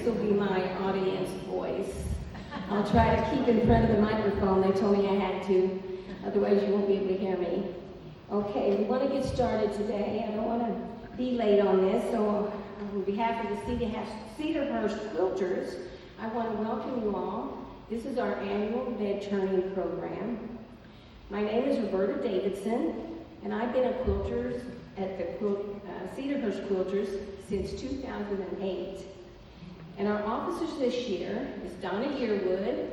This will be my audience voice. I'll try to keep in front of the microphone. They told me I had to, otherwise you won't be able to hear me. Okay, we want to get started today. I don't want to be late on this, so on behalf of the Cedarhurst Quilters, I want to welcome you all. This is our annual bed turning program. My name is Roberta Davidson, and I've been a quilter at the Cedarhurst Quilters since 2008. And our officers this year is Donna Yearwood,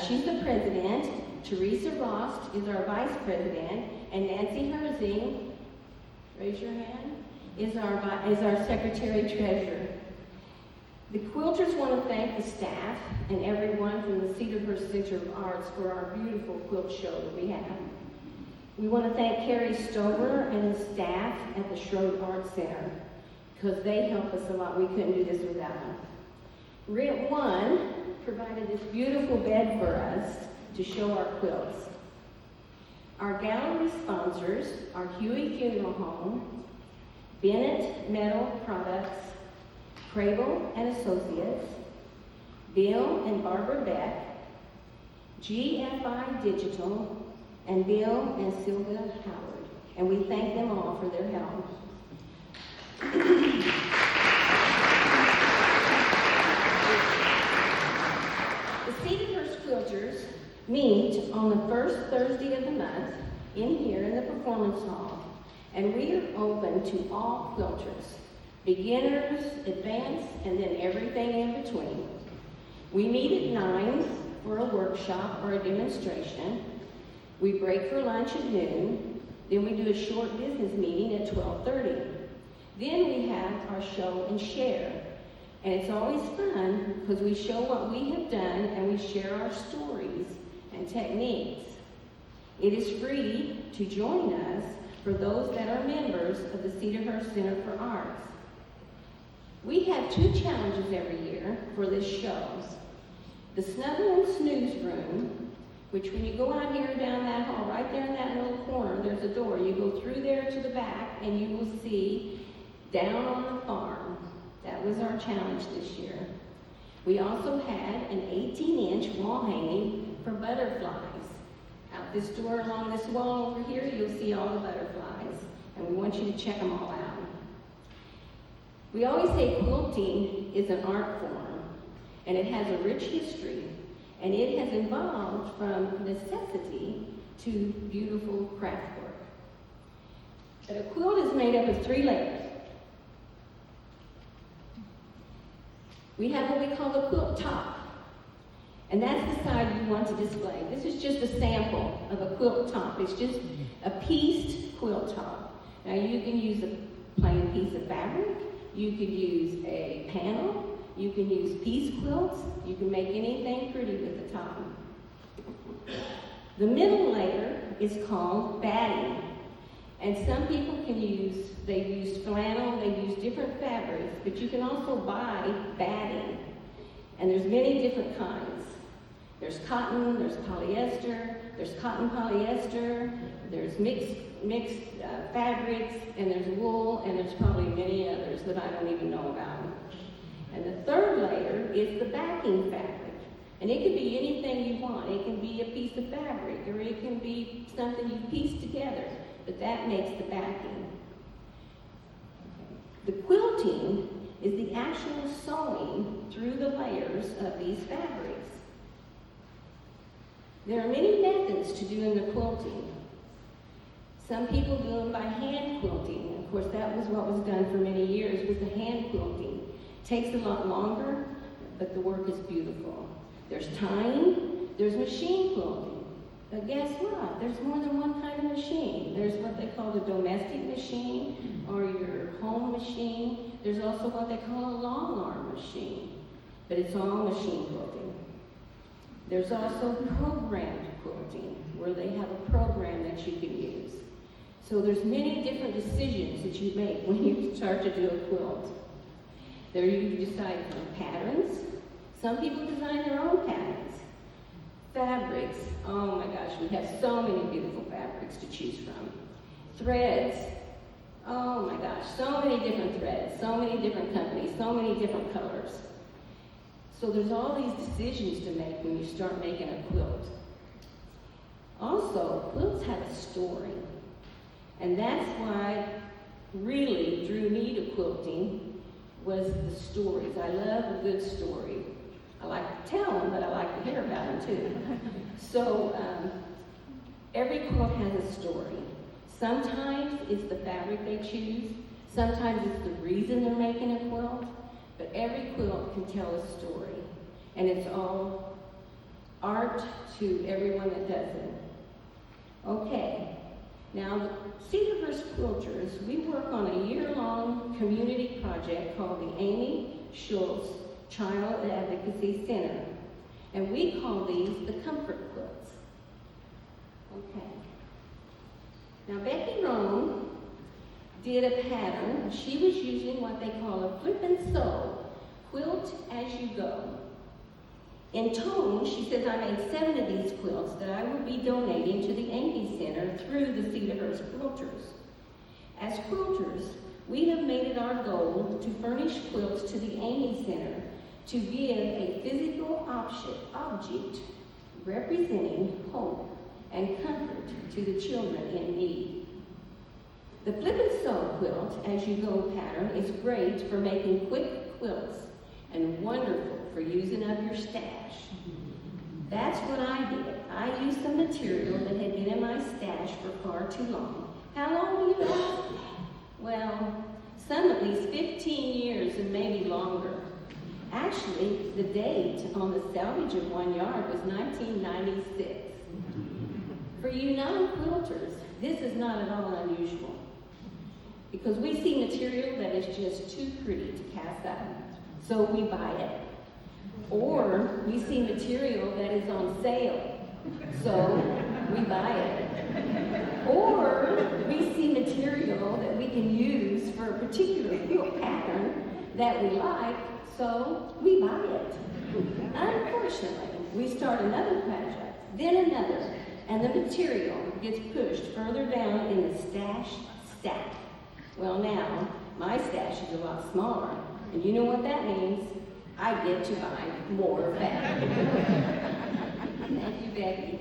she's the president. Teresa Rost is our vice president, and Nancy Herzing, raise your hand, is our secretary treasurer. The quilters want to thank the staff and everyone from the Cedarhurst Center of Arts for our beautiful quilt show that we have. We want to thank Carrie Stover and the staff at the Schroed Art Center, because they help us a lot. We couldn't do this without them. Rent One provided this beautiful bed for us to show our quilts. Our gallery sponsors are Huey Funeral Home, Bennett Metal Products, Crable and Associates, Bill and Barbara Beck, GFI Digital, and Bill and Sylvia Howard. And we thank them all for their help. The Cedarhurst Quilters meet on the first Thursday of the month in here in the Performance Hall, and we are open to all quilters, beginners, advanced, and then everything in between. We meet at 9 for a workshop or a demonstration. We break for lunch at noon, then we do a short business meeting at 12:30. Then we have our show and share. And it's always fun because we show what we have done and we share our stories and techniques. It is free to join us for those that are members of the Cedarhurst Center for Arts. We have 2 challenges every year for this show. The Snuggle and Snooze Room, which when you go out here down that hall, right there in that little corner, there's a door. You go through there to the back and you will see Down on the Farm. That was our challenge this year. We also had an 18-inch wall hanging for butterflies. Out this door along this wall over here, you'll see all the butterflies, and we want you to check them all out. We always say quilting is an art form, and it has a rich history, and it has evolved from necessity to beautiful craft work. But a quilt is made up of 3 layers. We have what we call the quilt top, and that's the side you want to display. This is just a sample of a quilt top. It's just a pieced quilt top. Now you can use a plain piece of fabric, you could use a panel, you can use piece quilts, you can make anything pretty with the top. The middle layer is called batting. And some people they use flannel, they use different fabrics, but you can also buy batting. And there's many different kinds. There's cotton, there's polyester, there's cotton polyester, there's mixed fabrics, and there's wool, and there's probably many others that I don't even know about. And the third layer is the backing fabric. And it can be anything you want. It can be a piece of fabric, or it can be something you piece together. But that makes the backing. The quilting is the actual sewing through the layers of these fabrics. There are many methods to doing the quilting. Some people do them by hand quilting. Of course, that was what was done for many years with the hand quilting. It takes a lot longer, but the work is beautiful. There's tying, there's machine quilting. But guess what? There's more than one kind of machine. There's what they call the domestic machine or your home machine. There's also what they call a long arm machine. But it's all machine quilting. There's also programmed quilting, where they have a program that you can use. So there's many different decisions that you make when you start to do a quilt. There you decide from patterns. Some people design their own patterns. Fabrics, oh my gosh, we have so many beautiful fabrics to choose from. Threads, oh my gosh, gosh, so many different threads, so many different companies, so many different colors. So there's all these decisions to make when you start making a quilt. Also, quilts have a story. And that's why really drew me to quilting was the stories. I love a good story. I like to tell them, but I like to hear about them too. So every quilt has a story. Sometimes it's the fabric they choose. Sometimes it's the reason they're making a quilt. But every quilt can tell a story. And it's all art to everyone that does it. Okay. Now, the Cedarhurst Quilters, we work on a year-long community project called the Amy Schultz Child Advocacy Center. And we call these the comfort quilts. Okay. Now, Becky Rome did a pattern. She was using what they call a flip and sew, quilt as you go. In tone, she says, I made 7 of these quilts that I will be donating to the Amy Center through the Cedarhurst Quilters. As quilters, we have made it our goal to furnish quilts to the Amy Center to give a physical object representing hope and comfort to the children in need. The flip and sew quilt as you go pattern is great for making quick quilts and wonderful for using up your stash. That's what I did. I used some material that had been in my stash for far too long. How long do you ask? Well, some at least 15 years and maybe longer. Actually, the date on the salvage of 1 yard was 1996. For you non-quilters, this is not at all unusual because we see material that is just too pretty to cast out, so we buy it. Or we see material that is on sale, so we buy it. Or we see material that we can use for a particular quilt pattern that we like, so we buy it. Unfortunately, we start another project, then another, and the material gets pushed further down in the stash stack. Well, now, my stash is a lot smaller, and you know what that means? I get to buy more fabric. Thank you, Becky.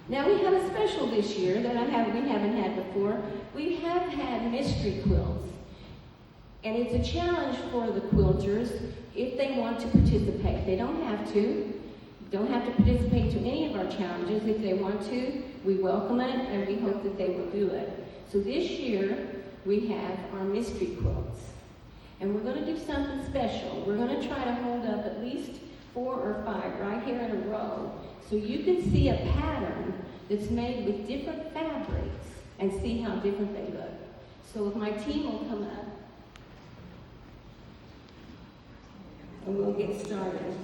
Now we have a special this year that we haven't had before. We have had mystery quilts. And it's a challenge for the quilters if they want to participate. They don't have to. Don't have to participate to any of our challenges. If they want to, we welcome it and we hope that they will do it. So this year, we have our mystery quilts. And we're going to do something special. We're going to try to hold up at least 4 or 5 right here in a row so you can see a pattern that's made with different fabrics and see how different they look. So if my team will come up and we'll get started.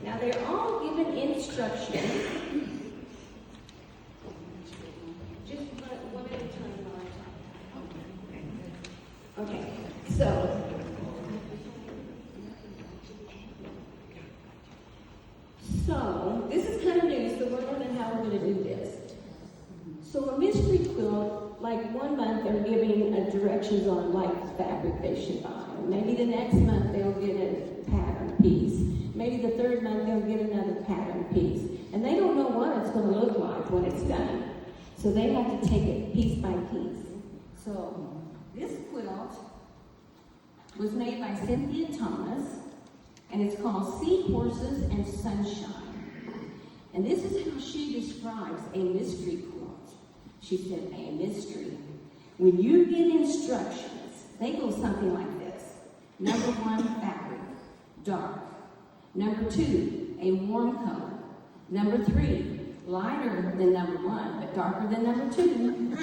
Now they're all given instructions. One at a time. Okay, so this is kind of new, so we're learning how we're going to do this. So a mystery quilt, like 1 month they're giving directions on like fabric they should buy. Maybe the next month they'll get a pattern piece. Maybe the 3rd month they'll get another pattern piece. And they don't know what it's going to look like when it's done. So they have to take it piece by piece. So this quilt was made by Cynthia Thomas, and it's called Seahorses and Sunshine. And this is how she describes a mystery quilt. She said, a mystery. When you get instructions, they go something like this. Number 1, fabric, dark. Number 2, a warm color. Number 3, lighter than number 1, but darker than number 2.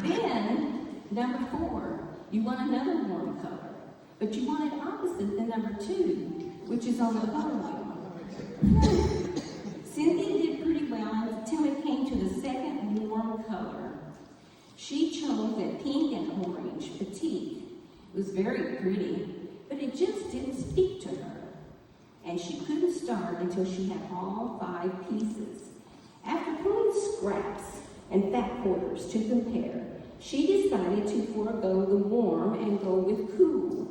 Then, number 4, you want another warm color, but you want it opposite than number 2, which is on the bottom wheel. Cynthia did pretty well until it came to the 2nd warm color. She chose a pink and orange batik. It was very pretty, but it just didn't speak to her. And she couldn't start until she had all 5 pieces. scraps and fat quarters to compare, she decided to forego the warm and go with cool.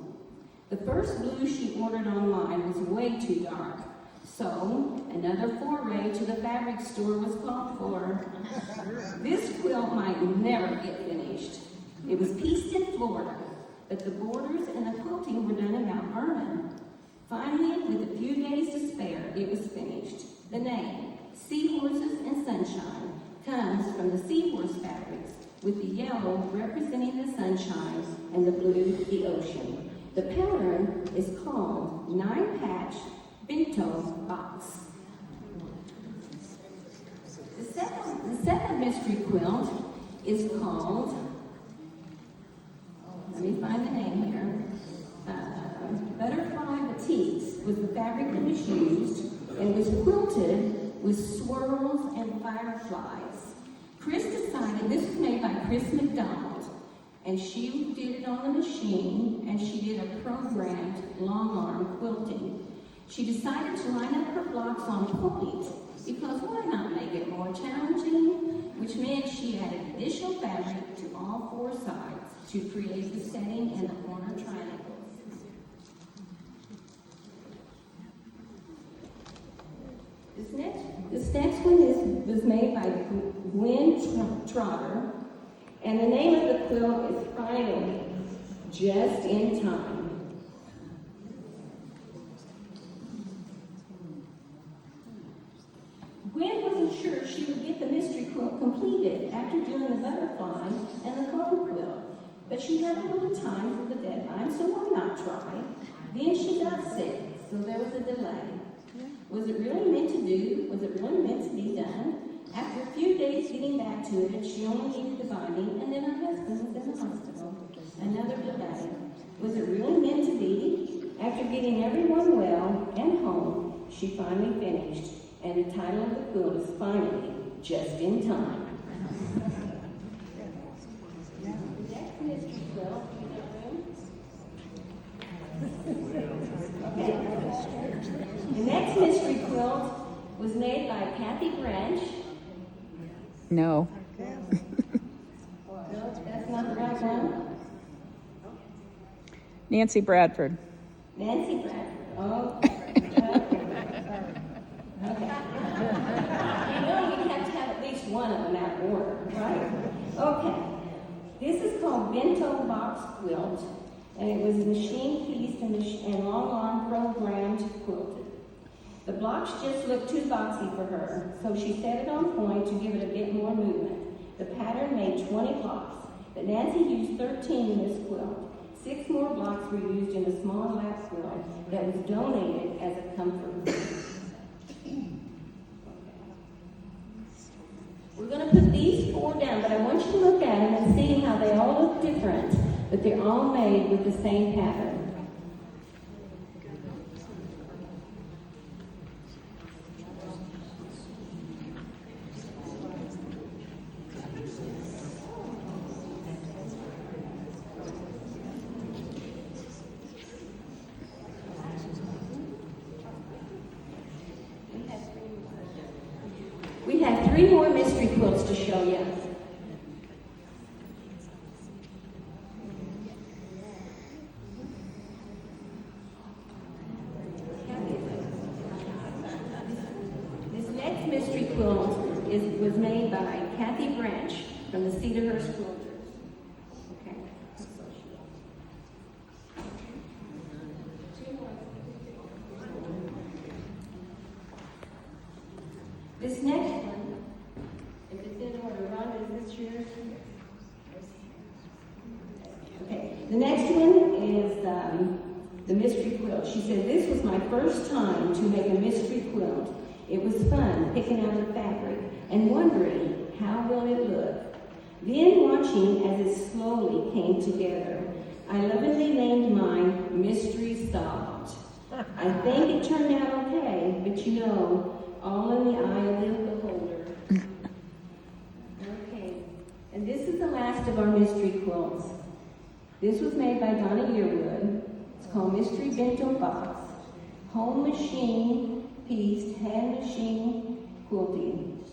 The first blue she ordered online was way too dark, so another foray to the fabric store was called for. This quilt might never get finished. It was pieced in Florida, but the borders and the quilting were done in Mount Vernon. Finally, with a few days to spare, it was finished. The name, Seahorses and Sunshine, comes from the seahorse fabrics, with the yellow representing the sunshine and the blue the ocean. The pattern is called 9-patch bento box. The second mystery quilt is called, let me find the name here, Butterfly Batiks was the fabric that was used and was quilted with swirls and fireflies. Chris decided, this was made by Chris McDonald, and she did it on the machine, and she did a programmed long arm quilting. She decided to line up her blocks on point, because why not make it more challenging? Which meant she added additional fabric to all 4 sides to create the setting and the corner triangles. This next one was made by Gwen Trotter, and the name of the quilt is Finally, Just in Time. Gwen wasn't sure she would get the mystery quilt completed after doing the butterfly and the cone quilt, but she had a little time for the deadline, so why not try? Then she got sick, so there was a delay. Was it really meant to do? Was it really meant to be done? After a few days getting back to it, she only needed the binding, and then her husband was in the hospital. Another delay. Was it really meant to be? After getting everyone well and home, she finally finished, and the title of the quilt is Finally, Just in Time. The next mystery quilt, okay. The next mystery quilt was made by Kathy Branch. No. No, that's not the right one. Nancy Bradford. Nancy Bradford. Oh. Okay. You know we have to have at least one of them out of order, right? Okay. This is called Bento Box Quilt, and it was machine pieced and long arm programmed quilted. The blocks just looked too boxy for her, so she set it on point to give it a bit more movement. The pattern made 20 blocks, but Nancy used 13 in this quilt. 6 more blocks were used in a small lap quilt that was donated as a comfort. We're going to put these 4 down, but I want you to look at them and see how they all look different, but they're all made with the same pattern. We have 3 more mystery quilts to show you. This next mystery quilt was made by Kathy Branch from the Cedarhurst Quilters. Okay. This next one, if it's in order, Rhonda, is this yours? Okay, the next one is the mystery quilt. She said, this was my first time to make a mystery quilt. It was fun picking out the fabric and wondering how will it look. Then watching as it slowly came together. I lovingly named mine Mystery Solved. I think it turned out okay, but you know, all in the eye of the beholder. Okay, and this is the last of our mystery quilts. This was made by Donna Yearwood. It's called Mystery Bento Box. Home machine pieced, hand machine quilting.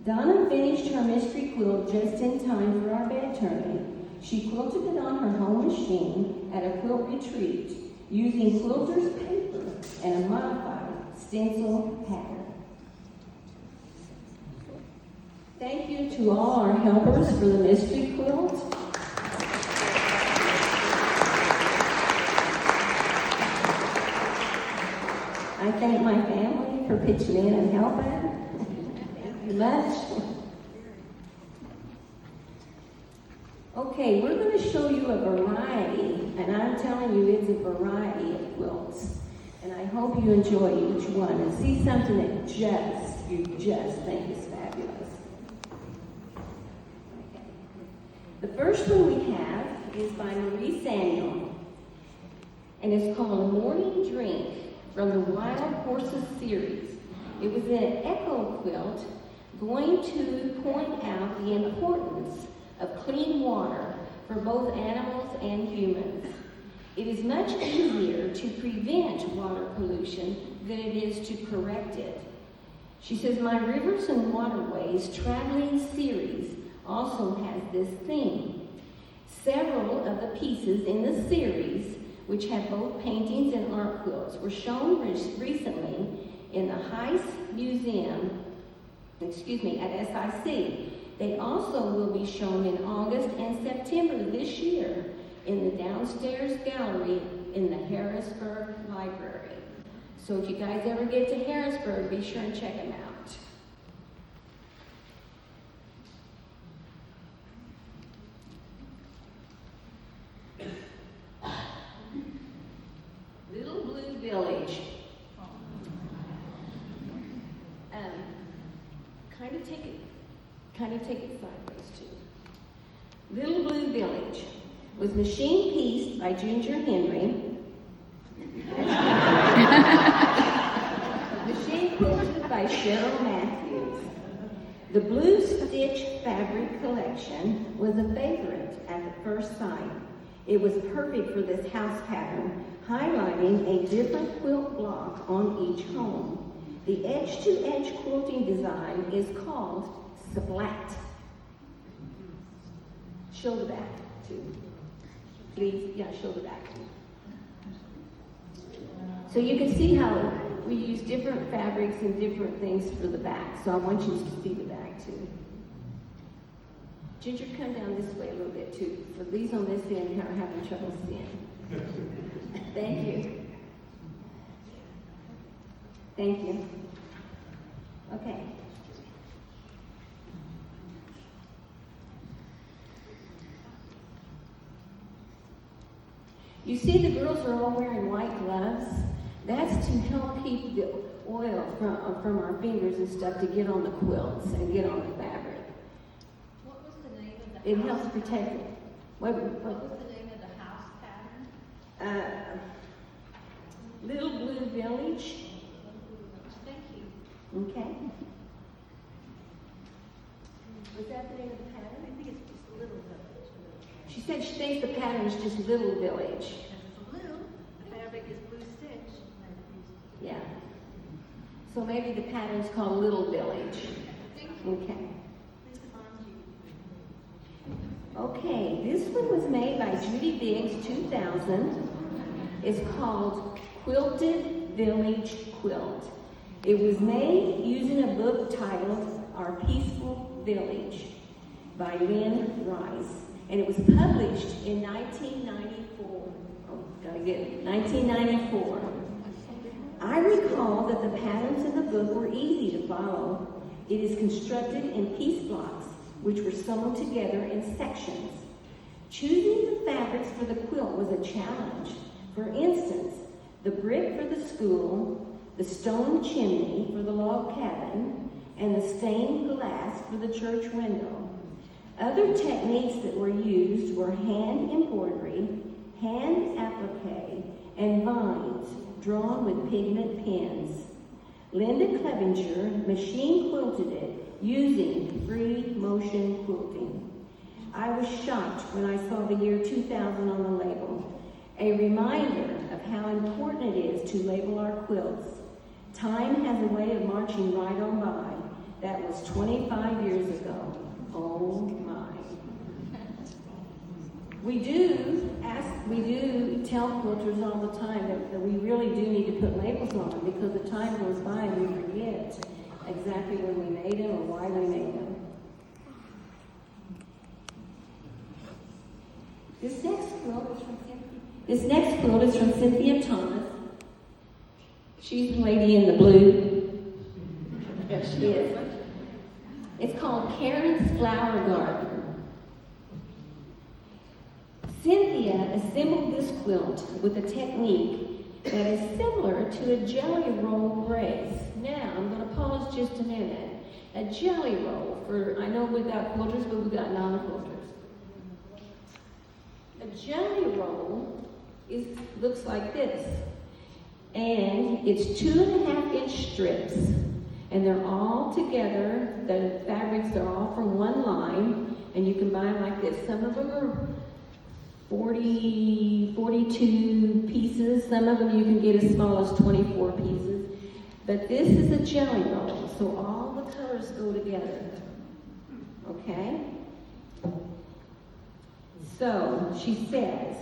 Donna finished her mystery quilt just in time for our bed turning. She quilted it on her home machine at a quilt retreat using Quilters paper and a modified stencil pattern. Thank you to all our helpers for the mystery quilt. I thank my family for pitching in and helping. Thank you much. Okay, we're going to show you a variety, and I'm telling you it's a variety of quilts. And I hope you enjoy each one and see something that you just think is fabulous. Okay. The first one we have is by Marie Samuel, and it's called A Morning Drink from the Wild Horses series. It was an echo quilt going to point out the importance of clean water for both animals and humans. It is much easier to prevent water pollution than it is to correct it. She says, my Rivers and Waterways traveling series also has this theme. Several of the pieces in the series, which have both paintings and art quilts, were shown recently in the Heist Museum, at SIC. They also will be shown in August and September this year in the downstairs gallery in the Harrisburg Library. So if you guys ever get to Harrisburg, be sure and check them out. Little Blue Village. Kind of take it sideways too. Little Blue Village was machine pieced by Ginger Henry. Machine quilted by Cheryl Matthews. The Blue Stitch fabric collection was a favorite at the first sight. It was perfect for this house pattern, highlighting a different quilt block on each home. The edge-to-edge quilting design is called splat. Show the back too. Please, yeah, show the back. So you can see how we use different fabrics and different things for the back. So I want you to see the back too. Ginger, come down this way a little bit too. For these on this end are having trouble seeing. Thank you. Thank you. Okay. You see the girls are all wearing white gloves. That's to help keep the oil from our fingers and stuff to get on the quilts and get on the fabric. What was the name of the It house? helps protect it. What What was the name of the house pattern? Little Blue Village. Thank you. Okay. Was that the name of the pattern? I think it's just Little Village. She said she thinks the pattern is just Little Village. It's blue. The fabric is blue stitch. Yeah. So maybe the pattern's called Little Village. Thank you. Okay. Please respond to you. Okay, this one was made by Judy Biggs, 2000. It's called Quilted Village Quilt. It was made using a book titled Our Peaceful Village by Lynn Rice. And it was published in 1994. Oh, gotta get it. 1994. I recall that the patterns in the book were easy to follow. It is constructed in piece blocks, which were sewn together in sections. Choosing the fabrics for the quilt was a challenge. For instance, the brick for the school, the stone chimney for the log cabin, and the stained glass for the church window. Other techniques that were used were hand embroidery, hand applique, and vines drawn with pigment pens. Linda Clevenger machine quilted it using free motion quilting. I was shocked when I saw the year 2000 on the label, a reminder of how important it is to label our quilts. Time has a way of marching right on by, That was 25 years ago. Oh my. We do tell quilters all the time that we really do need to put labels on them because the time goes by and we forget exactly when we made them or why we made them. This next quilt is from Cynthia Thomas. She's the lady in the blue. There she is. It's called Karen's Flower Garden. Cynthia assembled this quilt with a technique that is similar to a jelly roll brace. Now, I'm going to pause just a minute. A jelly roll, I know we've got quilters, but we've got non-quilters. A jelly roll looks like this. And it's 2.5-inch strips. And they're all together. The fabrics are all from one line. And you can buy them like this. Some of them are 42 pieces. Some of them you can get as small as 24 pieces. But this is a jelly roll, so all the colors go together. Okay? So, she says,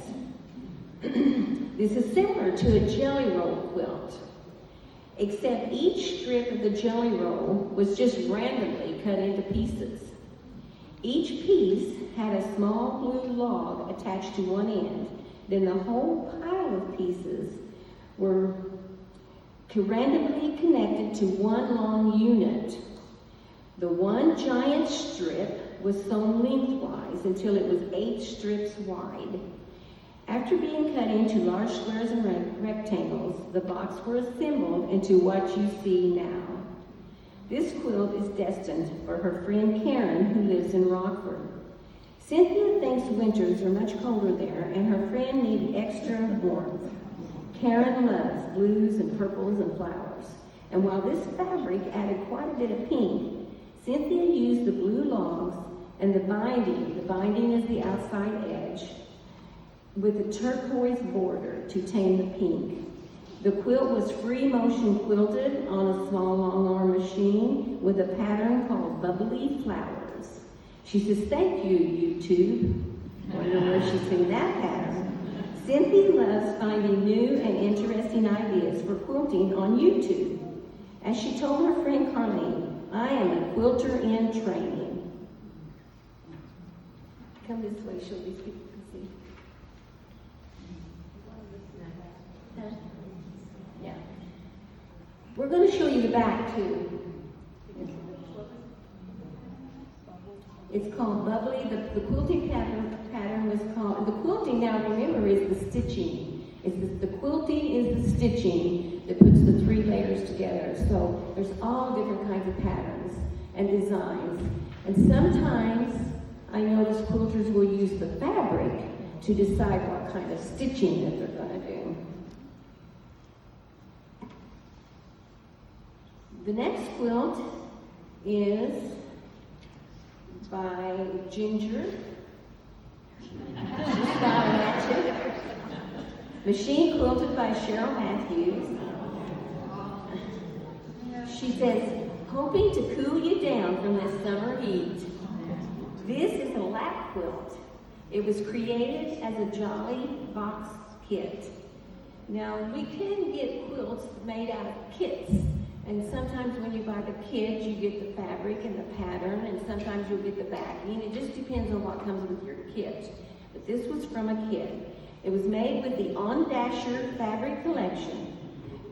this is similar to a jelly roll quilt, except each strip of the jelly roll was just randomly cut into pieces. Each piece had a small blue log attached to one end. Then the whole pile of pieces were randomly connected to one long unit. The one giant strip was sewn lengthwise until it was 8 strips wide. After being cut into large squares and rectangles, the blocks were assembled into what you see now. This quilt is destined for her friend Karen, who lives in Rockford. Cynthia thinks winters are much colder there, and her friend needs extra warmth. Karen loves blues and purples and flowers. And while this fabric added quite a bit of pink, Cynthia used the blue logs and the binding is the outside edge, with a turquoise border to tame the pink. The quilt was free motion quilted on a small long arm machine with a pattern called Bubbly Flowers. She says, "Thank you, YouTube." Wonder where she's seen that pattern. Cynthia loves finding new and interesting ideas for quilting on YouTube. As she told her friend Carlene, "I am a quilter in training." Come this way, show these people can see. Huh? Yeah. We're going to show you the back too. It's called Bubbly. The quilting pattern was called, the quilting now remember is the stitching. The quilting is the stitching that puts the 3 layers together. So there's all different kinds of patterns and designs. And sometimes I notice quilters will use the fabric to decide what kind of stitching that they're going to do. The next quilt is by Ginger. She's got a matching. Machine quilted by Cheryl Matthews. She says, "Hoping to cool you down from this summer heat." This is a lap quilt. It was created as a Jolly box kit. Now, we can get quilts made out of kits. And sometimes when you buy the kit, you get the fabric and the pattern, and sometimes you'll get the backing. It just depends on what comes with your kit. But this was from a kit. It was made with the On Dasher fabric collection.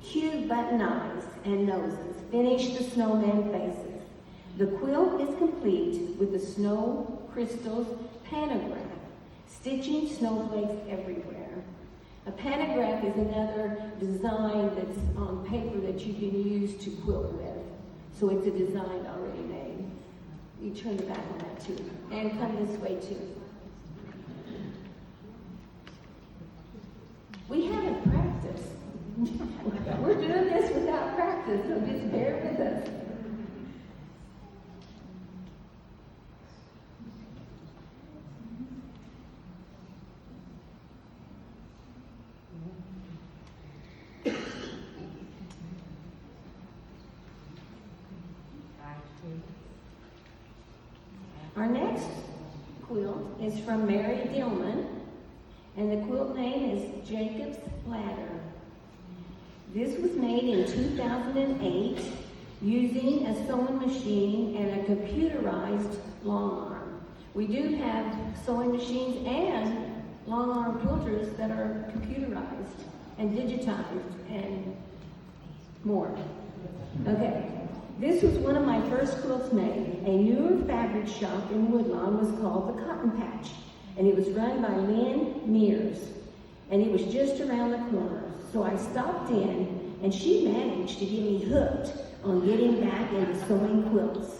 Cute button eyes and noses finish the snowman faces. The quilt is complete with the snow crystals pantograph, stitching snowflakes everywhere. A pantograph is another design that's on paper that you can use to quilt with. So it's a design already made. You turn the back on that too. And come this way too. We haven't practiced. We're doing this without practice, so just bear with us. Our next quilt is from Mary Dillman, and the quilt name is Jacob's Ladder. This was made in 2008 using a sewing machine and a computerized long arm. We do have sewing machines and long arm quilters that are computerized and digitized and more. Okay, this was one of my first quilts made. A newer fabric shop in Woodlawn was called the Cotton Patch, and it was run by Lynn Mears, and it was just around the corner. So I stopped in, and she managed to get me hooked on getting back into sewing quilts.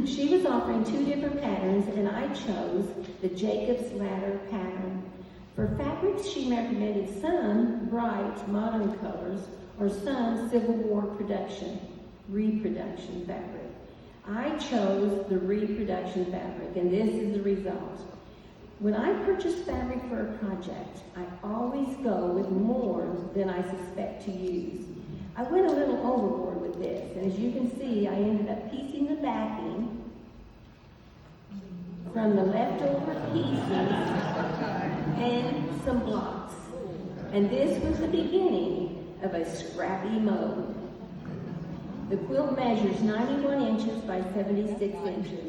She was offering 2 different patterns, and I chose the Jacob's Ladder pattern. For fabrics, she recommended some bright, modern colors, or some Civil War reproduction fabric. I chose the reproduction fabric, and this is the result. When I purchase fabric for a project, I always go with more than I suspect to use. I went a little overboard with this, and as you can see, I ended up piecing the backing from the leftover pieces and some blocks. And this was the beginning of a scrappy mode. The quilt measures 91 inches by 76 inches.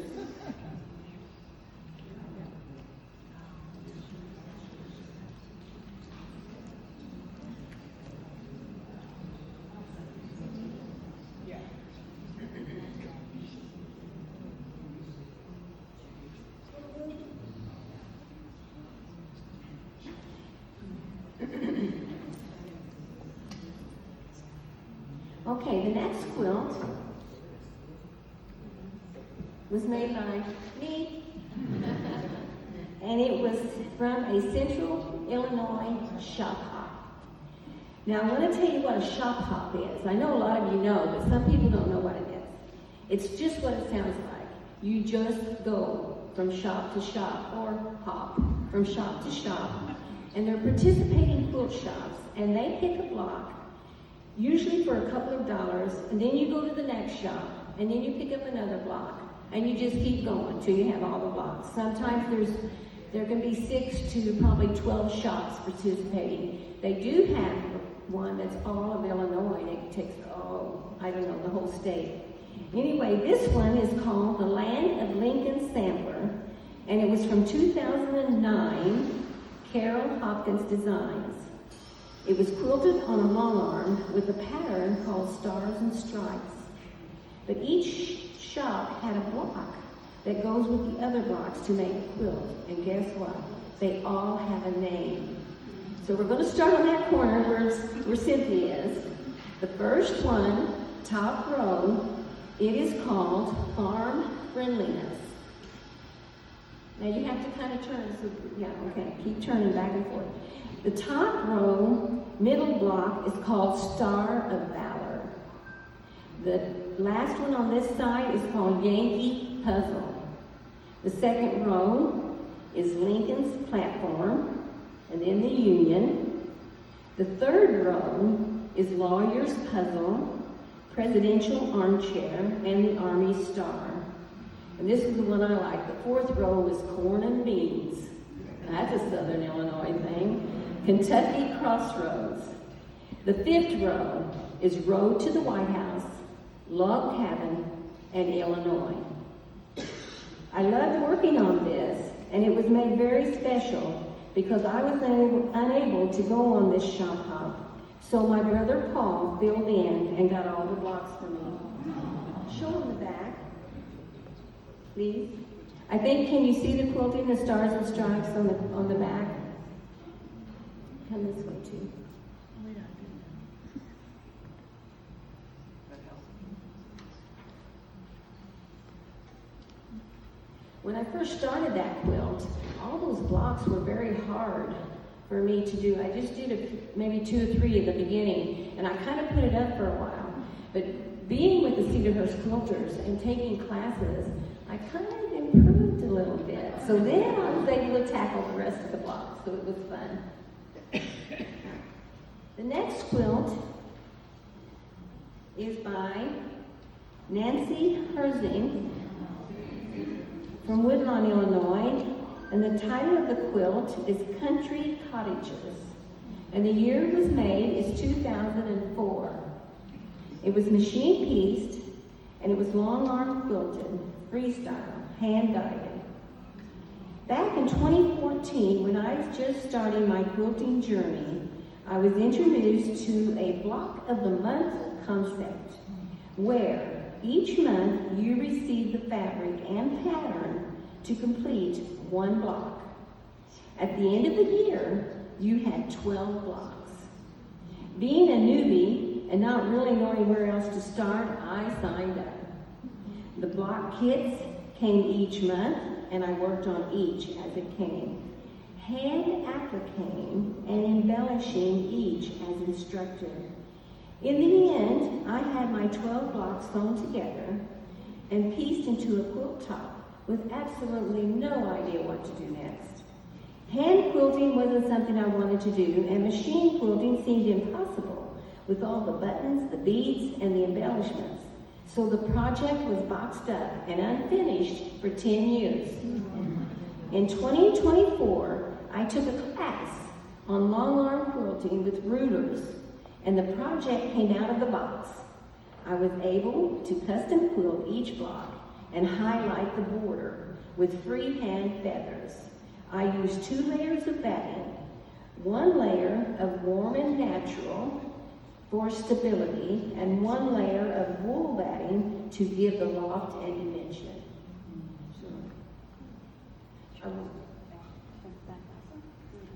Okay, the next quilt was made by me, and it was from a Central Illinois shop hop. Now, I want to tell you what a shop hop is. I know a lot of you know, but some people don't know what it is. It's just what it sounds like. You just go from shop to shop, or hop from shop to shop, and they're participating quilt shops, and they pick a block, usually for a couple of dollars, and then you go to the next shop, and then you pick up another block, and you just keep going till you have all the blocks. Sometimes there can be 6 to probably 12 shops participating. They do have one that's all of Illinois, and it takes, I don't know, the whole state. Anyway, this one is called The Land of Lincoln Sampler, and it was from 2009, Carol Hopkins Designs. It was quilted on a long arm with a pattern called Stars and Stripes. But each shop had a block that goes with the other blocks to make a quilt. And guess what? They all have a name. So we're going to start on that corner where Cynthia is. The first one, top row, it is called Farm Friendliness. Now you have to kind of turn, so yeah, okay, keep turning back and forth. The top row, middle block, is called Star of Valor. The last one on this side is called Yankee Puzzle. The second row is Lincoln's Platform, and then the Union. The third row is Lawyer's Puzzle, Presidential Armchair, and the Army Star. And this is the one I like. The fourth row is Corn and Beans. That's a Southern Illinois thing. Kentucky Crossroads. The fifth row is Road to the White House, Log Cabin, and Illinois. I loved working on this, and it was made very special because I was unable to go on this shop hop. So my brother Paul filled in and got all the blocks for me. Show them the back, please. I think, can you see the quilting, the stars and stripes on the back? Come this way too. When I first started that quilt, all those blocks were very hard for me to do. I just did maybe 2 or 3 at the beginning, and I kind of put it up for a while. But being with the Cedarhurst Quilters and taking classes, I kind of improved a little bit. So then I was able to tackle the rest of the blocks, so it was fun. The next quilt is by Nancy Herzing, from Woodlawn, Illinois, and the title of the quilt is Country Cottages. And the year it was made is 2004. It was machine pieced, and it was long arm quilted, freestyle, hand dyed. Back in 2014, when I was just starting my quilting journey, I was introduced to a block of the month concept, where each month you receive the fabric and pattern to complete one block. At the end of the year, you had 12 blocks. Being a newbie and not really knowing where else to start, I signed up. The block kits came each month, and I worked on each as it came, hand appliquing and embellishing each as instructed. In the end, I had my 12 blocks sewn together and pieced into a quilt top with absolutely no idea what to do next. Hand quilting wasn't something I wanted to do, and machine quilting seemed impossible with all the buttons, the beads, and the embellishments. So the project was boxed up and unfinished for 10 years. In 2024, I took a class on long arm quilting with rulers, and the project came out of the box. I was able to custom quilt each block and highlight the border with freehand feathers. I used 2 layers of batting, 1 layer of warm and natural for stability, and 1 layer of wool batting to give the loft and dimension.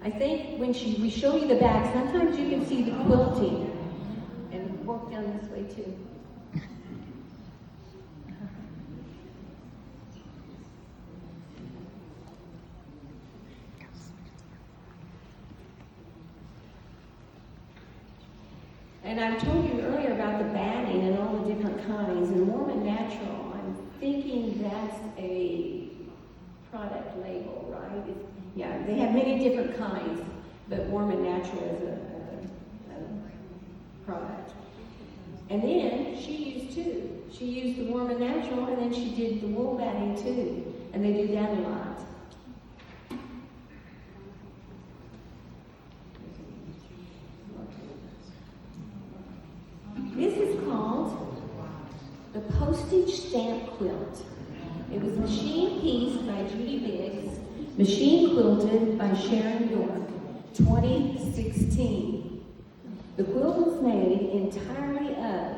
I think when we show you the back, sometimes you can see the quilting, and work down this way too. And I told you earlier about the batting and all the different kinds, and warm and natural, I'm thinking that's a product label, right? Yeah, they have many different kinds, but warm and natural is a product. And then she used 2. She used the warm and natural, and then she did the wool batting too, and they do that a lot. This is called the postage stamp quilt. It was machine pieced by Judy Biggs, machine quilted by Sharon York, 2016. The quilt was made entirely of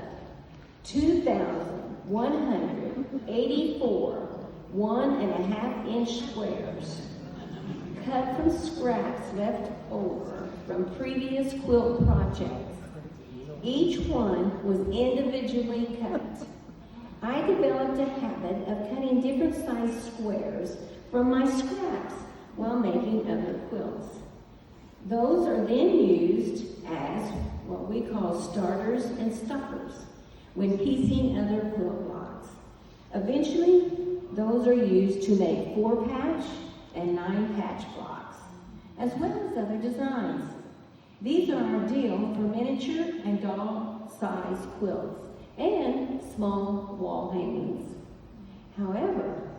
2,184 1.5-inch squares, cut from scraps left over from previous quilt projects. Each one was individually cut. I developed a habit of cutting different size squares from my scraps while making other quilts. Those are then used as what we call starters and stoppers when piecing other quilt blocks. Eventually, those are used to make 4-patch and 9-patch blocks, as well as other designs. These are ideal for miniature and doll-sized quilts and small wall hangings. However,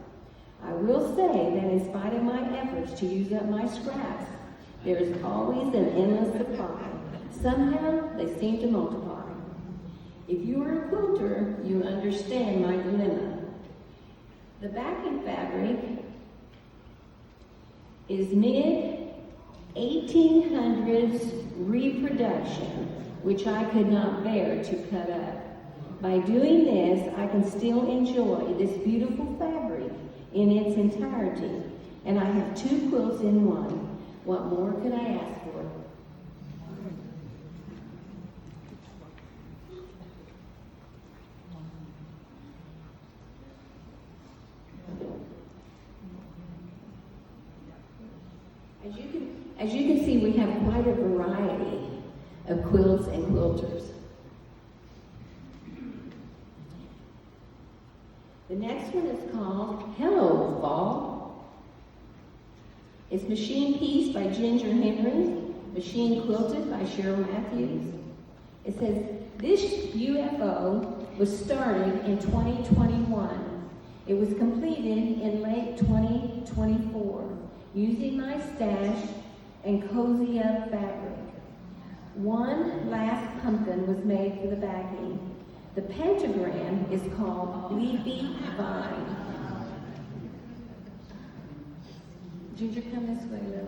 I will say that in spite of my efforts to use up my scraps, there is always an endless supply. Somehow, they seem to multiply. If you are a quilter, you understand my dilemma. The backing fabric is mid-1800s reproduction, which I could not bear to cut up. By doing this, I can still enjoy this beautiful fabric in its entirety, and I have 2 quilts in one. What more could I ask for? As you can see, we have quite a variety of quilts and quilters. The next one is called Hello Fall. It's machine pieced by Ginger Henry, machine quilted by Cheryl Matthews. It says, this UFO was started in 2021. It was completed in late 2024 using my stash and cozy up fabric. One last pumpkin was made for the backing. The pentagram is called Leafy Vine. Ginger, come this way, Lou.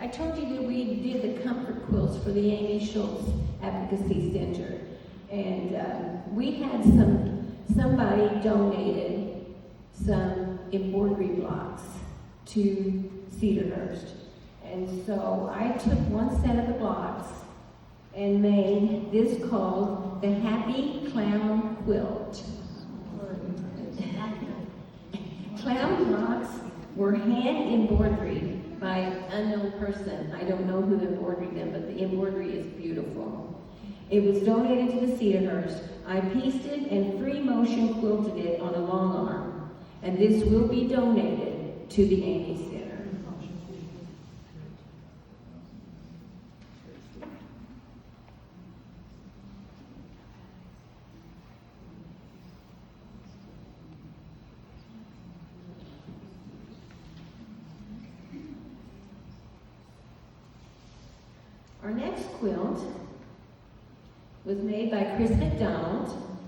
I told you that we did the comfort quilts for the Amy Schultz Advocacy Center. And we had somebody donated some embroidery blocks to Cedarhurst. And so I took one set of the blocks and made this called the Happy Clown Quilt. Clown blocks were hand embroidered by an unknown person. I don't know who embroidered them, but the embroidery is beautiful. It was donated to the Cedarhurst. I pieced it and free motion quilted it on a long arm. And this will be donated to the Amy Center. Our next quilt was made by Chris McDonald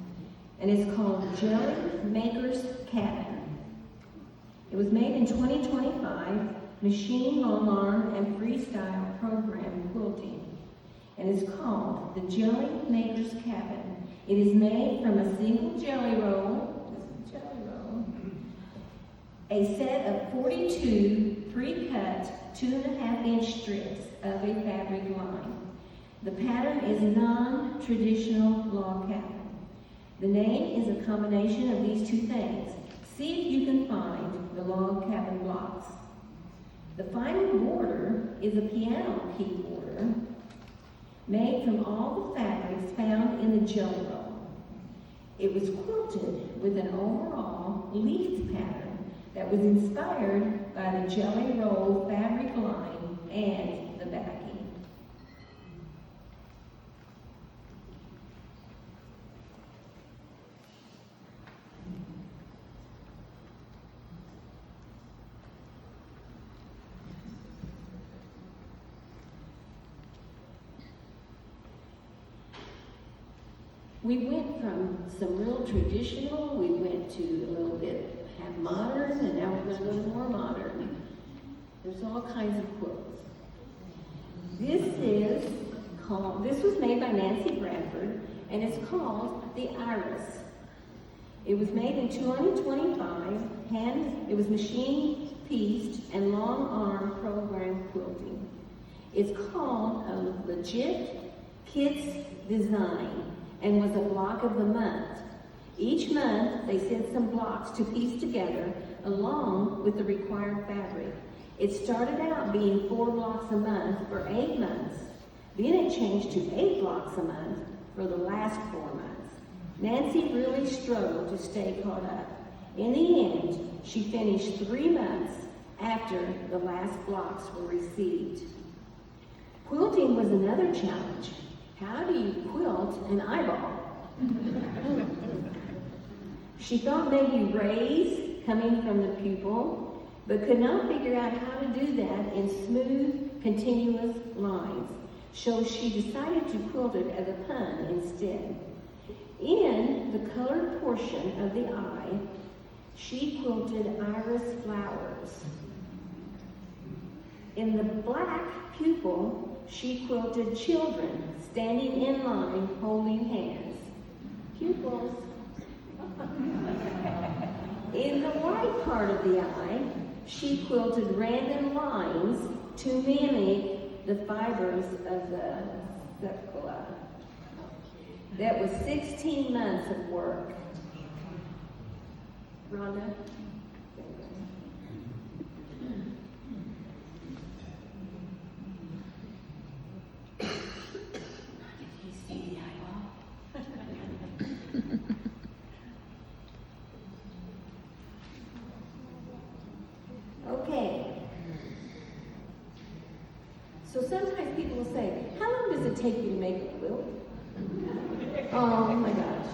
and is called Jelly Maker's Cabin. It was made in 2025, machine, long arm, and freestyle program quilting, and is called the Jelly Maker's Cabin. It is made from a single jelly roll, a set of 42 pre-cut 2.5-inch strips of a fabric line. The pattern is non-traditional log cabin. The name is a combination of these two things. See if you can find the log cabin blocks. The final border is a piano key border made from all the fabrics found in the jelly roll. It was quilted with an overall leaf pattern that was inspired by the jelly roll fabric line and the backing. We went from some real traditional, we went to a little bit half modern, and now we're going to go more modern. There's all kinds of quilts. This was made by Nancy Bradford, and it's called the Iris. It was made in 2025, it was machine pieced and long arm program quilting. It's called a legit kits design and was a block of the month. Each month, they sent some blocks to piece together along with the required fabric. It started out being 4 blocks a month for 8 months. Then it changed to 8 blocks a month for the last 4 months. Nancy really struggled to stay caught up. In the end, she finished 3 months after the last blocks were received. Quilting was another challenge. How do you quilt an eyeball? She thought maybe rays coming from the pupil, but could not figure out how to do that in smooth, continuous lines. So she decided to quilt it as a pun instead. In the colored portion of the eye, she quilted iris flowers. In the black pupil, she quilted children standing in line holding hands. Pupils. In the white part of the eye, she quilted random lines to mimic the fibers of the sepula. That was 16 months of work. Rhonda? So sometimes people will say, how long does it take you to make a quilt? Oh my gosh.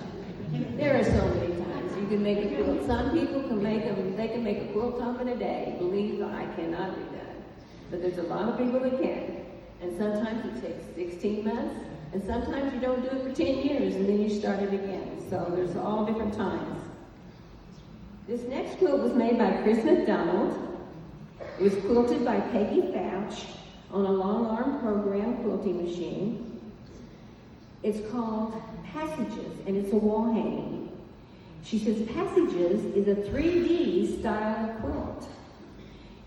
There are so many times you can make a quilt. Some people can make them, they can make a quilt top in a day. Believe I cannot do that. But there's a lot of people that can. And sometimes it takes 16 months, and sometimes you don't do it for 10 years, and then you start it again. So there's all different times. This next quilt was made by Chris McDonald. It was quilted by Peggy Fouch on a long arm program quilting machine. It's called Passages, and it's a wall hanging. She says Passages is a 3D style quilt.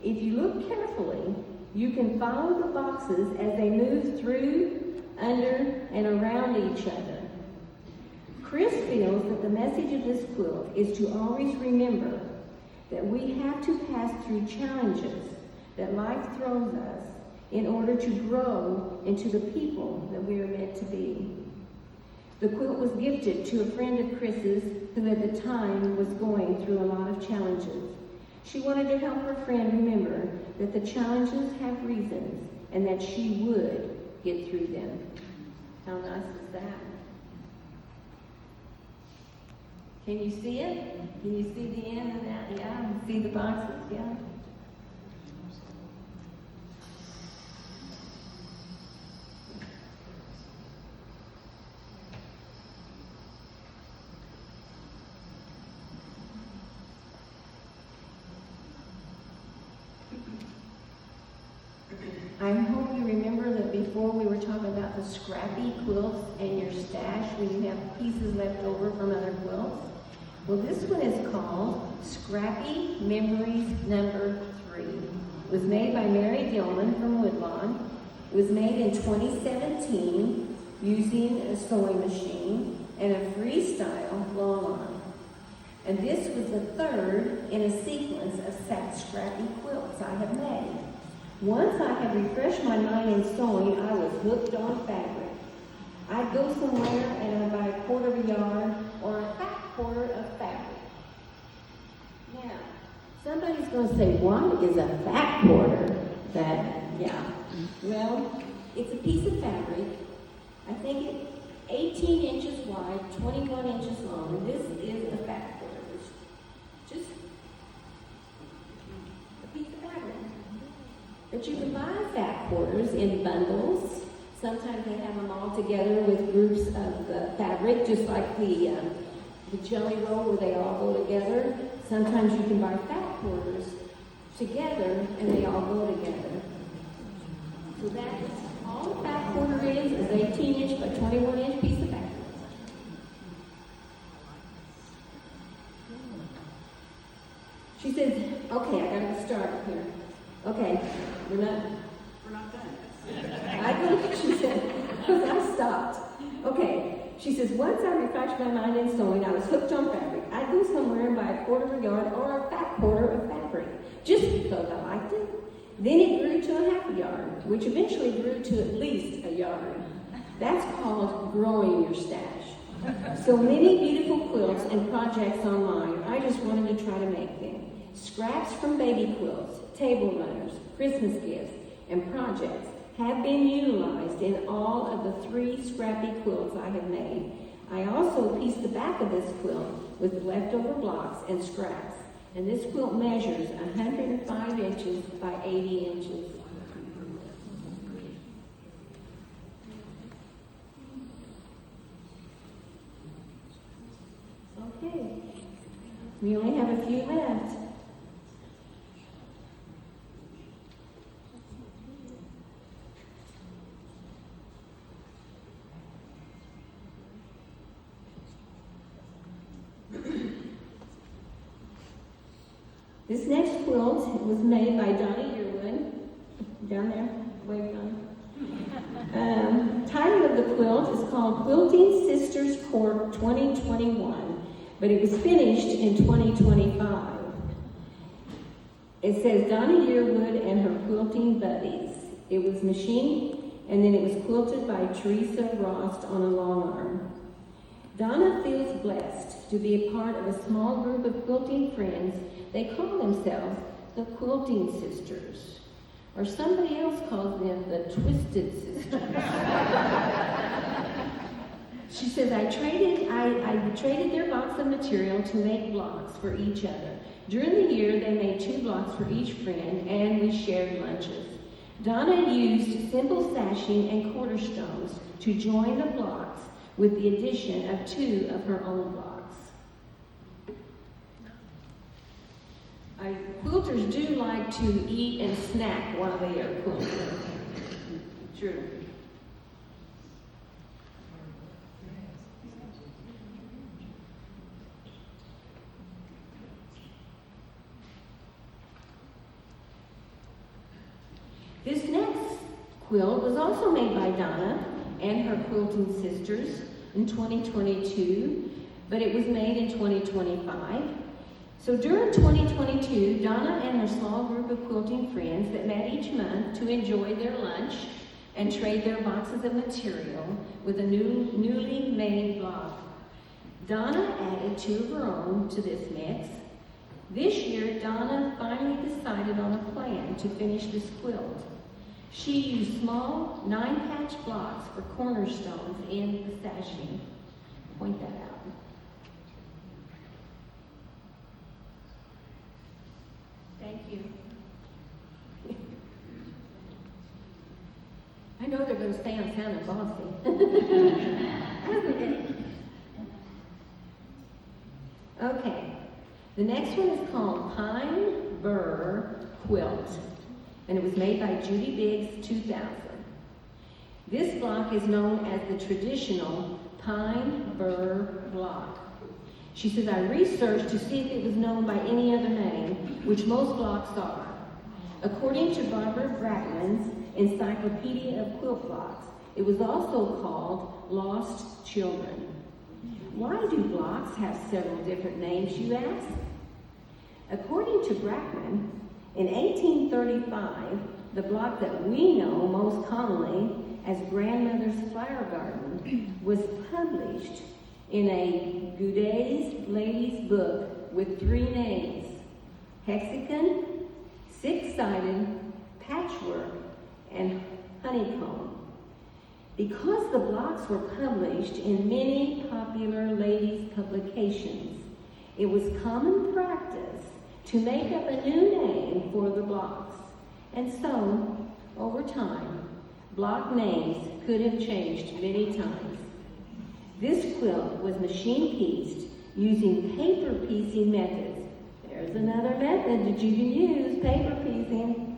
If you look carefully, you can follow the boxes as they move through, under, and around each other. Chris feels that the message of this quilt is to always remember that we have to pass through challenges that life throws us in order to grow into the people that we are meant to be. The quilt was gifted to a friend of Chris's who at the time was going through a lot of challenges. She wanted to help her friend remember that the challenges have reasons and that she would get through them. How nice is that? Can you see it? Can you see the end of that? Yeah, see the boxes? Yeah. I hope you remember that before we were talking about the scrappy quilts and your stash when you have pieces left over from other quilts. Well, this one is called Scrappy Memories Number 3. It was made by Mary Gilman from Woodlawn. It was made in 2017 using a sewing machine and a freestyle long arm. And this was the third in a sequence of scrappy quilts I have made. Once I had refreshed my mind in sewing, I was hooked on fabric. I'd go somewhere and I'd buy a quarter of a yard or a fat quarter of fabric. Now, somebody's going to say, what is a fat quarter? Yeah. Well, it's a piece of fabric. I think it's 18 inches wide, 21 inches long. This is a fat quarter. It's just a piece of fabric. But you can buy fat quarters in bundles. Sometimes they have them all together with groups of fabric, just like the jelly roll where they all go together. Sometimes you can buy fat quarters together and they all go together. So that's all a fat quarter is 18-inch by 21-inch piece of fabric. She says, okay, I gotta get started here. Okay, we're not done. She said, because I stopped. Okay, she says, once I refreshed my mind in sewing, I was hooked on fabric. I'd go somewhere and buy a quarter of a yard or a fat quarter of fabric, just because I liked it. Then it grew to a half a yard, which eventually grew to at least a yard. That's called growing your stash. So many beautiful quilts and projects online, I just wanted to try to make them. Scraps from baby quilts, table runners, Christmas gifts, and projects have been utilized in all of the 3 scrappy quilts I have made. I also pieced the back of this quilt with leftover blocks and scraps, and this quilt measures 105 inches by 80 inches. Okay, we only have a few left. This next quilt was made by Donnie Yearwood, down there, wave on. Title of the quilt is called Quilting Sisters Court 2021, but it was finished in 2025. It says Donnie Yearwood and her quilting buddies. It was machined and then it was quilted by Teresa Rost on a long arm. Donna feels blessed to be a part of a small group of quilting friends. They call themselves the Quilting Sisters. Or somebody else calls them the Twisted Sisters. She says, I traded their box of material to make blocks for each other. During the year, they made 2 blocks for each friend, and we shared lunches. Donna used simple sashing and cornerstones to join the blocks with the addition of 2 of her own blocks. Quilters do like to eat and snack while they are quilting. True. This next quilt was also made by Donna and her quilting sisters in 2022, but it was made in 2025. So during 2022, Donna and her small group of quilting friends that met each month to enjoy their lunch and trade their boxes of material with a newly made block. Donna added 2 of her own to this mix. This year, Donna finally decided on a plan to finish this quilt. She used small 9-patch blocks for cornerstones in the sashing. Point that out. Thank you. I know they're going to say I'm sounding bossy. Okay. The next one is called Pine Burr Quilt, and it was made by Judy Biggs, 2000. This block is known as the traditional Pine Burr block. She says, I researched to see if it was known by any other name, which most blocks are. According to Barbara Brackman's Encyclopedia of Quilt Blocks, it was also called Lost Children. Why do blocks have several different names, you ask? According to Brackman, in 1835, the block that we know most commonly as Grandmother's Flower Garden was published in a Goudet's Lady's Book with 3 names: hexagon, 6-sided, patchwork, and honeycomb. Because the blocks were published in many popular ladies' publications, it was common practice to make up a new name for the blocks. And so, over time, block names could have changed many times. This quilt was machine pieced using paper piecing methods. There's another method that you can use, paper piecing,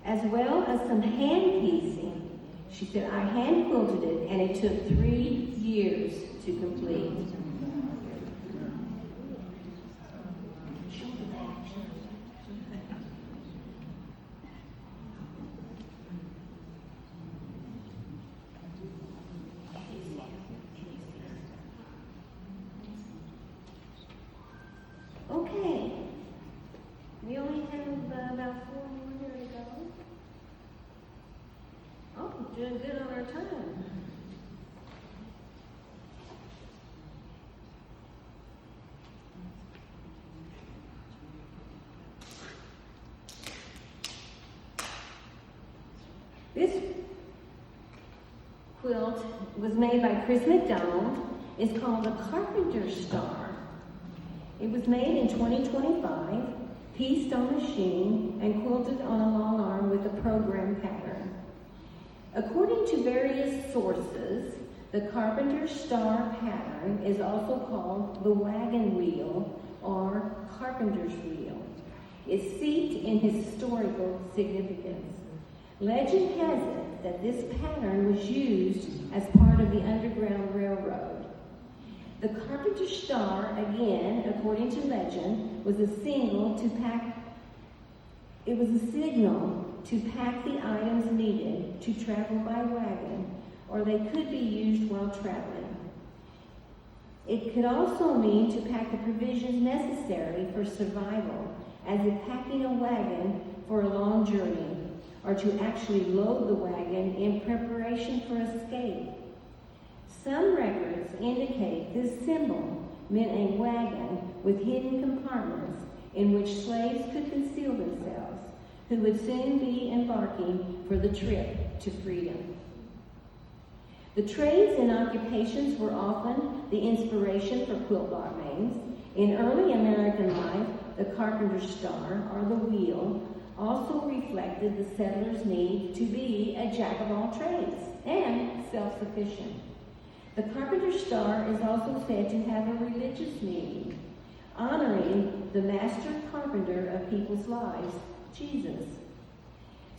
as well as some hand piecing. She said, I hand quilted it, and it took 3 years to complete. Okay, we only have about 4 more here to go. Oh, doing good on our time. This quilt was made by Chris McDonald. It's called the Carpenter Star. It was made in 2025, pieced on machine, and quilted on a long arm with a program pattern. According to various sources, the Carpenter Star pattern is also called the wagon wheel or carpenter's wheel. It's steeped in historical significance. Legend has it that this pattern was used as part of the Underground Railroad. The Carpenter Star, again, according to legend, was a signal to pack the items needed to travel by wagon, or they could be used while traveling. It could also mean to pack the provisions necessary for survival, as if packing a wagon for a long journey, or to actually load the wagon in preparation for escape. Some records indicate this symbol meant a wagon with hidden compartments in which slaves could conceal themselves. who would soon be embarking for the trip to freedom. The trades and occupations were often the inspiration for quilt block names. In early American life, the carpenter's star, or the wheel, also reflected the settler's need to be a jack of all trades and self-sufficient. The carpenter's star is also said to have a religious meaning, honoring the master carpenter of people's lives, Jesus.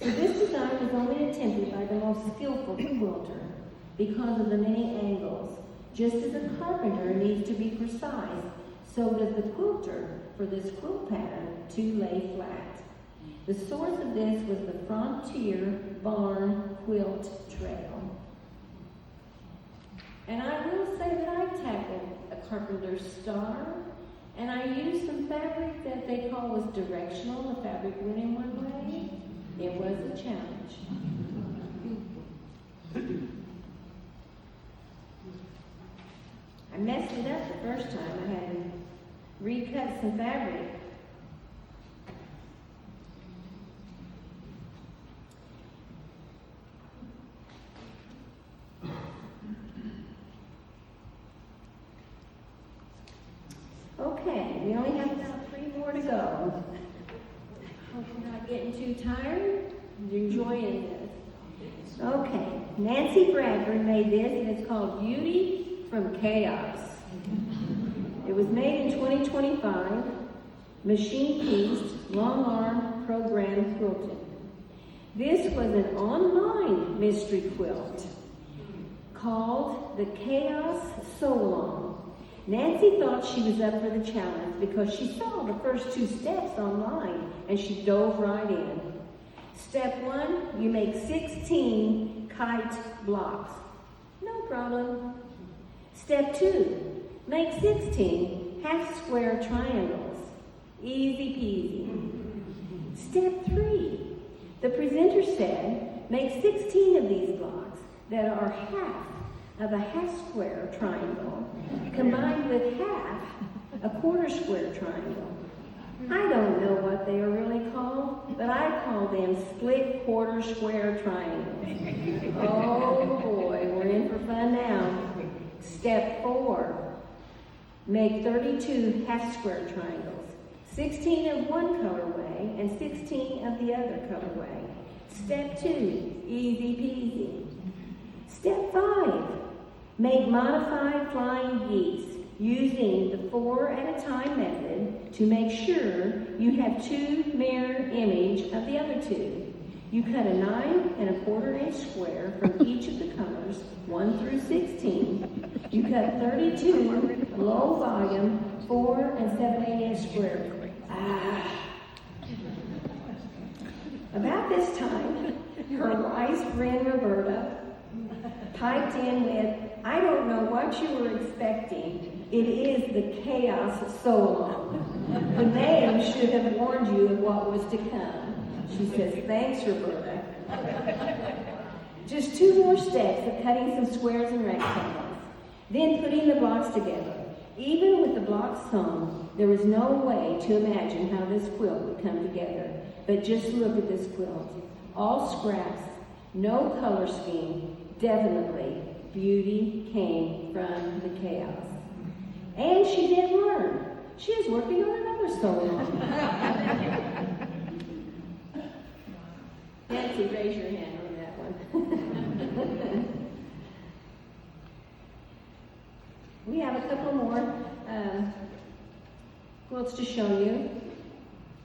So this design was only attempted by the most skillful quilter because of the many angles. Just as a carpenter needs to be precise, so does the quilter for this quilt pattern to lay flat. The source of this was the Frontier Barn Quilt Trail. And I will say that I tackled a carpenter's star, and I used some fabric that they call was directional. The fabric went in one way. It was a challenge. I messed it up the first time. I had to recut some fabric. Okay, we only have about 3 more to go. Hope you're not getting too tired. You're enjoying this. Okay, Nancy Bradford made this, and it's called Beauty from Chaos. It was made in 2025, machine pieced, long arm program quilted. This was an online mystery quilt called the Chaos Sew-Along. Nancy thought she was up for the challenge because she saw the first 2 steps online and she dove right in. Step 1, you make 16 kite blocks. No problem. Step 2, make 16 half-square triangles. Easy peasy. Step 3, the presenter said, make 16 of these blocks that are half of a half-square triangle combined with half a quarter-square triangle. I don't know what they are really called, but I call them split quarter-square triangles. Oh boy, we're in for fun now. Step 4, make 32 half-square triangles. 16 of one colorway and 16 of the other colorway. Step 2, easy peasy. Step 5, make modified flying geese using the 4 at a time method to make sure you have 2 mirror image of the other 2. You cut a 9 1/4 inch square from each of the colors, 1 through 16. You cut 32 low volume 4 7/8 inch squares. About this time, her wise friend Roberta piped in with, I don't know what you were expecting. It is the Chaos Sew-Along. The name should have warned you of what was to come. She says, thanks, Roberta. Just 2 more steps of cutting some squares and rectangles. Then putting the blocks together. Even with the blocks sewn, there was no way to imagine how this quilt would come together. But just look at this quilt. All scraps, no color scheme. Definitely, beauty came from the chaos. And she did learn. She is working on another sew-along. Nancy, raise your hand on that one. We have a couple more quilts to show you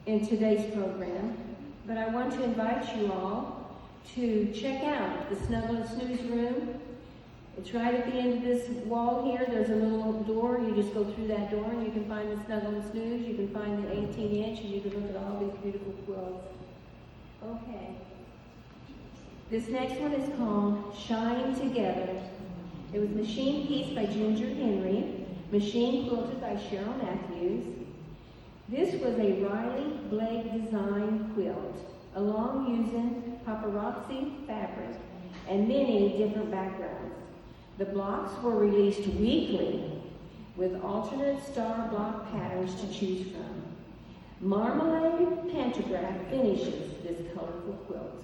in today's program, but I want to invite you all to check out the Snuggle and Snooze room. It's right at the end of this wall here. There's a little door. You just go through that door and you can find the Snuggle and Snooze. You can find the 18-inch and you can look at all these beautiful quilts. Okay. This next one is called Shine Together. It was machine pieced by Ginger Henry, machine quilted by Cheryl Matthews. This was a Riley Blake design quilt, along using paparazzi fabric and many different backgrounds. The blocks were released weekly with alternate star block patterns to choose from. Marmalade pantograph finishes this colorful quilt.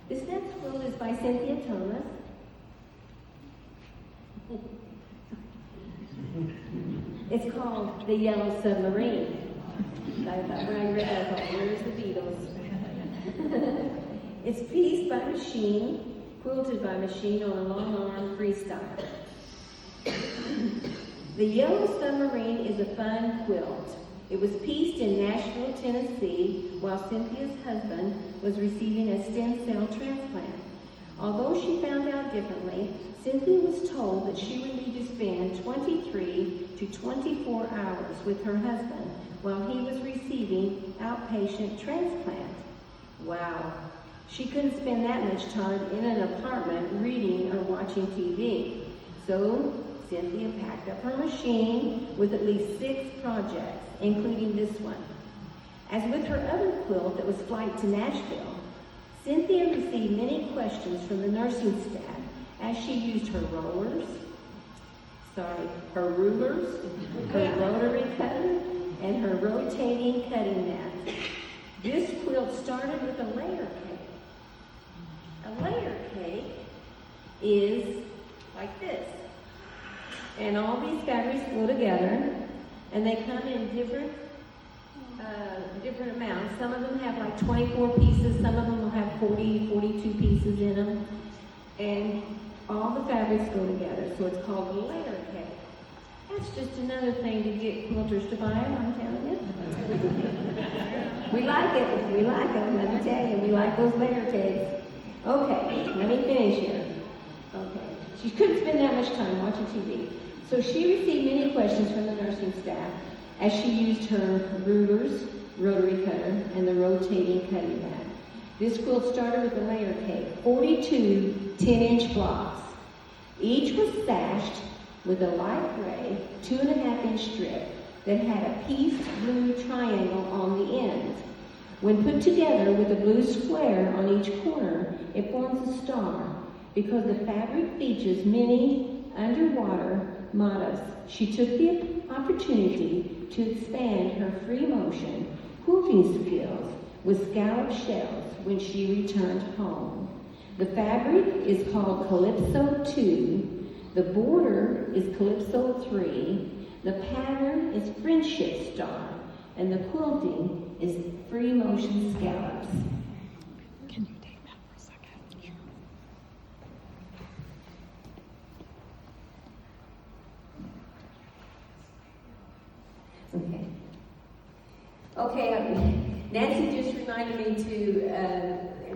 This next quilt is by Cynthia Thomas. It's called The Yellow Submarine. I thought when I read that, I thought, where's the Beatles? It's pieced by machine, quilted by machine on a long arm freestyle. The Yellow Submarine is a fun quilt. It was pieced in Nashville, Tennessee, while Cynthia's husband was receiving a stem cell transplant. Although she found out differently, Cynthia was told that she would need to spend 23 to 24 hours with her husband while he was receiving outpatient transplant. Wow. She couldn't spend that much time in an apartment reading or watching TV. So Cynthia packed up her machine with at least 6 projects, including this one. As with her other quilt that was flight to Nashville, Cynthia received many questions from the nursing staff as she used her rulers, her rotary cutter, and her rotating cutting mat. This quilt started with a layer cake. A layer cake is like this. And all these fabrics go together, and they come in different amounts. Some of them have like 24 pieces, some of them will have 40, 42 pieces in them. And all the fabrics go together, so it's called a layer cake. That's just another thing to get quilters to buy them, I'm telling you. We like it, let me tell you, we like those layer cakes. Okay, let me finish here. Okay, she couldn't spend that much time watching TV. So she received many questions from the nursing staff as she used her rulers, rotary cutter, and the rotating cutting mat. This quilt started with a layer cake, 42 10-inch blocks. Each was sashed with a light gray 2.5-inch strip that had a pieced blue triangle on the end. When put together with a blue square on each corner, it forms a star because the fabric features many underwater mottos. She took the opportunity to expand her free motion quilting skills with scallop shells when she returned home. The fabric is called Calypso 2, the border is Calypso 3, the pattern is Friendship Star, and the quilting is free motion scallops. Can you take that for a second? Sure. Okay, Nancy just reminded me to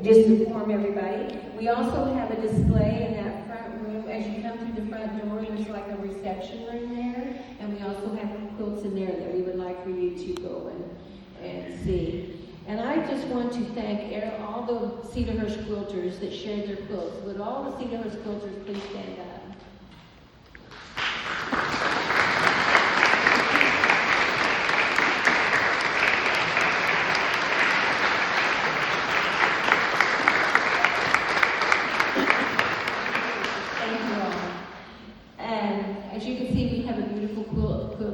just inform everybody. We also have a display in that front room. As you come through the front door, there's like a reception room there, and we also have quilts in there that we would like for you to go and see. And I just want to thank all the Cedarhurst quilters that shared their quilts. Would all the Cedarhurst quilters please stand up?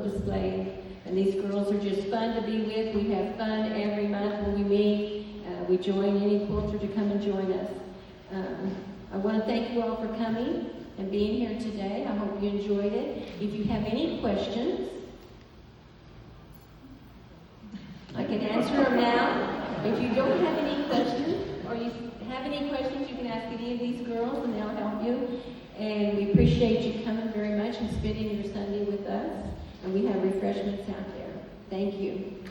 Display, and these girls are just fun to be with. We have fun every month when we meet. We join any quilter to come and join us. I want to thank you all for coming and being here today. I hope you enjoyed it. If you have any questions, I can answer them now. If you don't have any questions, or you have any questions, you can ask any of these girls and they'll help you. And we appreciate you coming very much and spending your Sunday with us. And we have refreshments out there. Thank you.